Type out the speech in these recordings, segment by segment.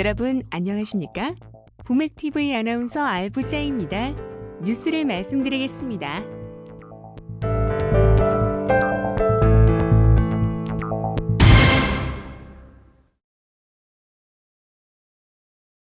여러분 안녕하십니까? 부맥TV 아나운서 알부자입니다. 뉴스를 말씀드리겠습니다.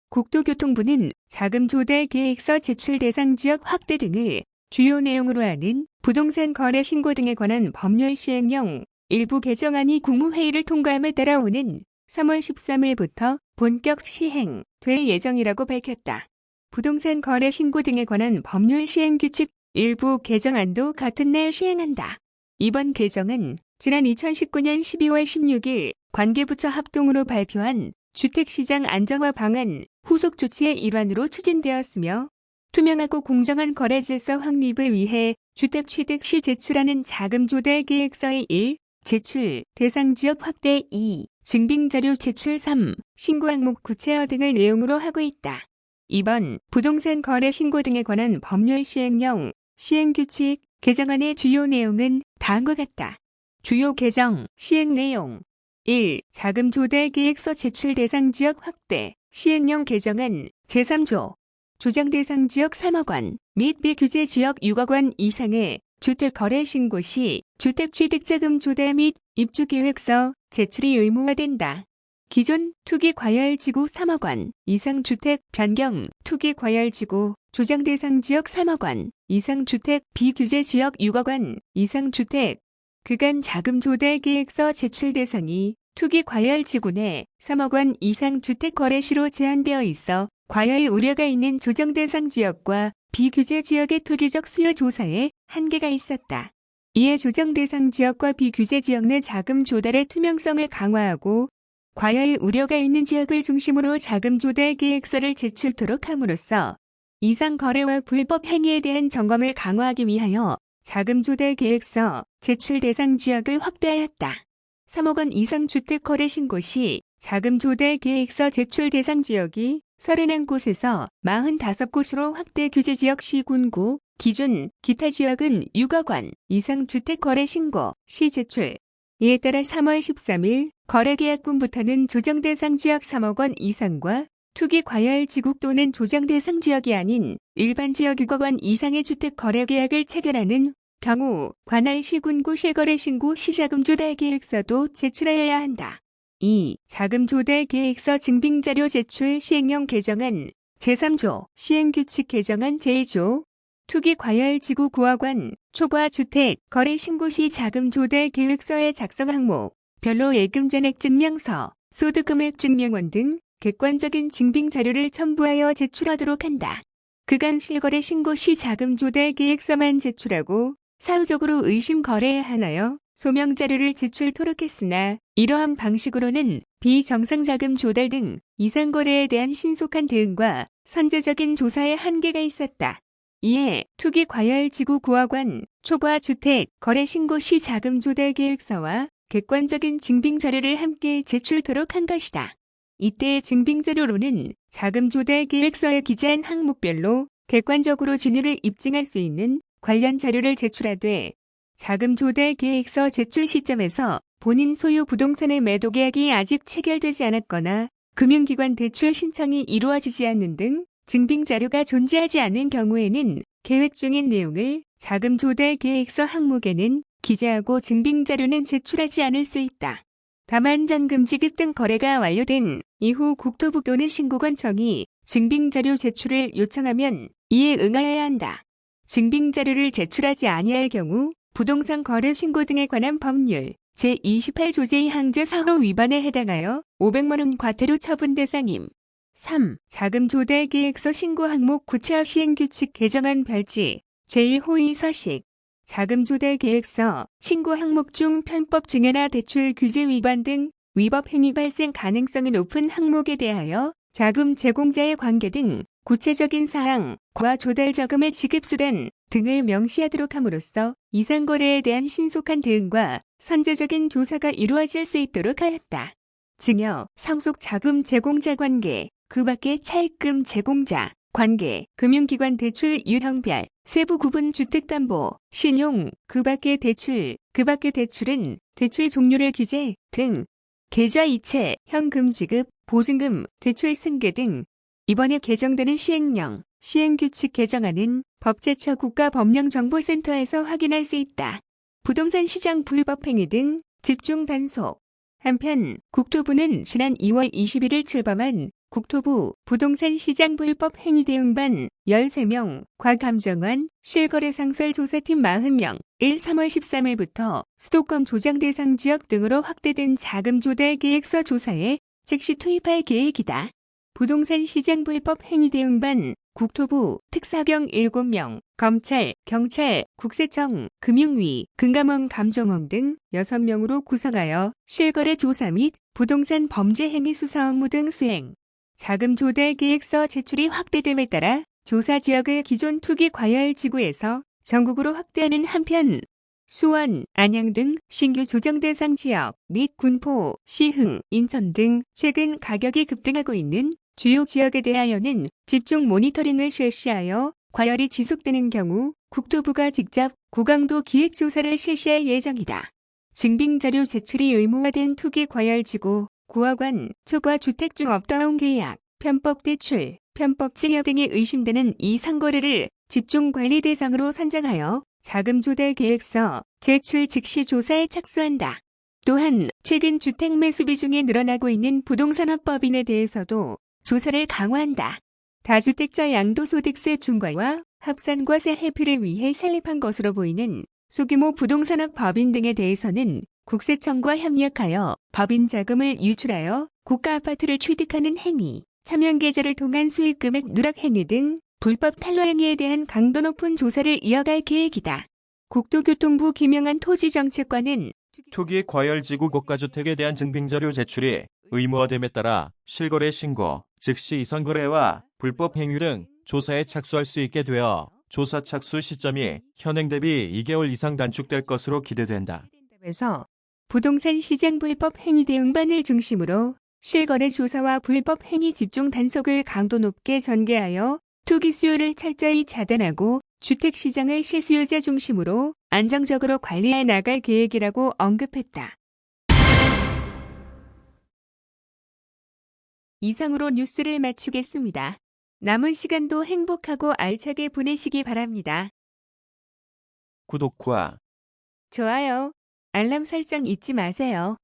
국토교통부는 자금 조달 계획서 제출 대상 지역 확대 등을 주요 내용으로 하는 부동산 거래 신고 등에 관한 법률 시행령 일부 개정안이 국무회의를 통과함에 따라오는 3월 13일부터 본격 시행될 예정이라고 밝혔다. 부동산 거래 신고 등에 관한 법률 시행 규칙 일부 개정안도 같은 날 시행한다. 이번 개정은 지난 2019년 12월 16일 관계부처 합동으로 발표한 주택시장 안정화 방안 후속 조치의 일환으로 추진되었으며 투명하고 공정한 거래 질서 확립을 위해 주택 취득 시 제출하는 자금 조달 계획서의 1. 제출 대상 지역 확대 2. 증빙자료 제출 3. 신고 항목 구체화 등을 내용으로 하고 있다. 이번 부동산 거래 신고 등에 관한 법률 시행령 시행규칙 개정안의 주요 내용은 다음과 같다. 주요 개정 시행 내용 1. 자금 조달 계획서 제출 대상 지역 확대 시행령 개정안 제3조 조정 대상 지역 3억 원 및 비규제 지역 6억 원 이상의 주택 거래 신고 시 주택 취득 자금 조달 및 입주 계획서 제출이 의무화된다. 기존 투기 과열 지구 3억 원 이상 주택 변경 투기 과열 지구 조정 대상 지역 3억 원 이상 주택 비규제 지역 6억 원 이상 주택 그간 자금 조달 계획서 제출 대상이 투기 과열 지구 내 3억 원 이상 주택 거래 시로 제한되어 있어 과열 우려가 있는 조정 대상 지역과 비규제 지역의 투기적 수요 조사에 한계가 있었다. 이에 조정 대상 지역과 비규제 지역 내 자금 조달의 투명성을 강화하고 과열 우려가 있는 지역을 중심으로 자금 조달 계획서를 제출토록 함으로써 이상 거래와 불법 행위에 대한 점검을 강화하기 위하여 자금 조달 계획서 제출 대상 지역을 확대하였다. 3억 원 이상 주택 거래 신고 시 자금 조달 계획서 제출 대상 지역이 31곳에서 45곳으로 확대 규제 지역 시군구 기준 기타 지역은 6억 원 이상 주택 거래 신고 시 제출. 이에 따라 3월 13일 거래계약분부터는 조정 대상 지역 3억 원 이상과 투기 과열 지구 또는 조정 대상 지역이 아닌 일반 지역 6억 원 이상의 주택 거래 계약을 체결하는 경우 관할 시군구 실거래 신고 시자금 조달 계획서도 제출하여야 한다. 2. 자금 조달 계획서 증빙자료 제출 시행령 개정안 제3조 시행규칙 개정안 제2조 투기 과열 지구 9억 원 초과 주택 거래 신고 시 자금 조달 계획서의 작성 항목 별로 예금 잔액 증명서 소득 금액 증명원 등 객관적인 증빙 자료를 첨부하여 제출하도록 한다. 그간 실거래 신고 시 자금 조달 계획서만 제출하고 사후적으로 의심 거래에 한하여 소명 자료를 제출토록 했으나 이러한 방식으로는 비정상 자금 조달 등 이상 거래에 대한 신속한 대응과 선제적인 조사에 한계가 있었다. 이에 투기 과열 지구 9억 원 초과 주택 거래 신고 시 자금 조달 계획서와 객관적인 증빙 자료를 함께 제출토록 한 것이다. 이때 증빙 자료로는 자금 조달 계획서에 기재한 항목별로 객관적으로 진위를 입증할 수 있는 관련 자료를 제출하되 자금 조달 계획서 제출 시점에서 본인 소유 부동산의 매도 계약이 아직 체결되지 않았거나 금융기관 대출 신청이 이루어지지 않는 등 증빙 자료가 존재하지 않는 경우에는 계획 중인 내용을 자금 조달 계획서 항목에는 기재하고 증빙 자료는 제출하지 않을 수 있다. 다만 잔금 지급 등 거래가 완료된 이후 국토부 또는 신고관청이 증빙 자료 제출을 요청하면 이에 응하여야 한다. 증빙 자료를 제출하지 아니할 경우 부동산 거래 신고 등에 관한 법률 제28조 제2항 제4호 위반에 해당하여 500만 원 과태료 처분 대상임. 3. 자금 조달 계획서 신고 항목 구체화 시행규칙 개정안 별지 제1호의 서식 자금 조달 계획서 신고 항목 중 편법 증여나 대출 규제 위반 등 위법 행위 발생 가능성이 높은 항목에 대하여 자금 제공자의 관계 등 구체적인 사항과 조달 저금의 지급 수단 등을 명시하도록 함으로써 이상 거래에 대한 신속한 대응과 선제적인 조사가 이루어질 수 있도록 하였다. 증여, 상속 자금 제공자 관계, 그 밖의 차입금 제공자 관계, 금융기관 대출 유형별, 세부 구분 주택담보, 신용, 그 밖의 대출, 그 밖의 대출은 대출 종류를 규제 등 계좌 이체, 현금 지급, 보증금, 대출 승계 등 이번에 개정되는 시행령, 시행규칙 개정안은 법제처 국가법령정보센터에서 확인할 수 있다. 부동산 시장 불법 행위 등 집중 단속. 한편 국토부는 지난 2월 21일 출범한 국토부 부동산 시장 불법 행위 대응반 13명, 과감정환 실거래 상설 조사팀 40명, 3월 13일부터 수도권 조정 대상 지역 등으로 확대된 자금 조달 계획서 조사에 즉시 투입할 계획이다. 부동산 시장 불법 행위 대응반 국토부 특사경 7명, 검찰, 경찰, 국세청, 금융위, 금감원 감정원 등 6명으로 구성하여 실거래 조사 및 부동산 범죄 행위 수사 업무 등 수행. 자금 조달 계획서 제출이 확대됨에 따라 조사 지역을 기존 투기 과열 지구에서 전국으로 확대하는 한편 수원, 안양 등 신규 조정 대상 지역 및 군포, 시흥, 인천 등 최근 가격이 급등하고 있는 주요 지역에 대하여는 집중 모니터링을 실시하여 과열이 지속되는 경우 국토부가 직접 고강도 기획조사를 실시할 예정이다. 증빙자료 제출이 의무화된 투기 과열지구, 고학원, 초과 주택 중 업다운 계약, 편법 대출, 편법 증여 등이 의심되는 이 상거래를 집중관리 대상으로 선정하여 자금 조달 계획서 제출 즉시 조사에 착수한다. 또한 최근 주택 매수 비중이 늘어나고 있는 부동산업법인에 대해서도 조사를 강화한다. 다주택자 양도소득세 중과와 합산과세 회피를 위해 설립한 것으로 보이는 소규모 부동산업 법인 등에 대해서는 국세청과 협력하여 법인 자금을 유출하여 고가 아파트를 취득하는 행위, 차명 계좌를 통한 수익금액 누락 행위 등 불법 탈루 행위에 대한 강도 높은 조사를 이어갈 계획이다. 국토교통부 김영한 토지정책관은 투기 과열지구 고가주택에 대한 증빙자료 제출이 의무화됨에 따라 실거래 신고, 즉시 이선거래와 불법 행위 등 조사에 착수할 수 있게 되어 조사 착수 시점이 현행 대비 2개월 이상 단축될 것으로 기대된다. 그래서 부동산 시장 불법 행위 대응반을 중심으로 실거래 조사와 불법 행위 집중 단속을 강도 높게 전개하여 투기 수요를 철저히 차단하고 주택시장을 실수요자 중심으로 안정적으로 관리해 나갈 계획이라고 언급했다. 이상으로 뉴스를 마치겠습니다. 남은 시간도 행복하고 알차게 보내시기 바랍니다. 구독과 좋아요, 알람 설정 잊지 마세요.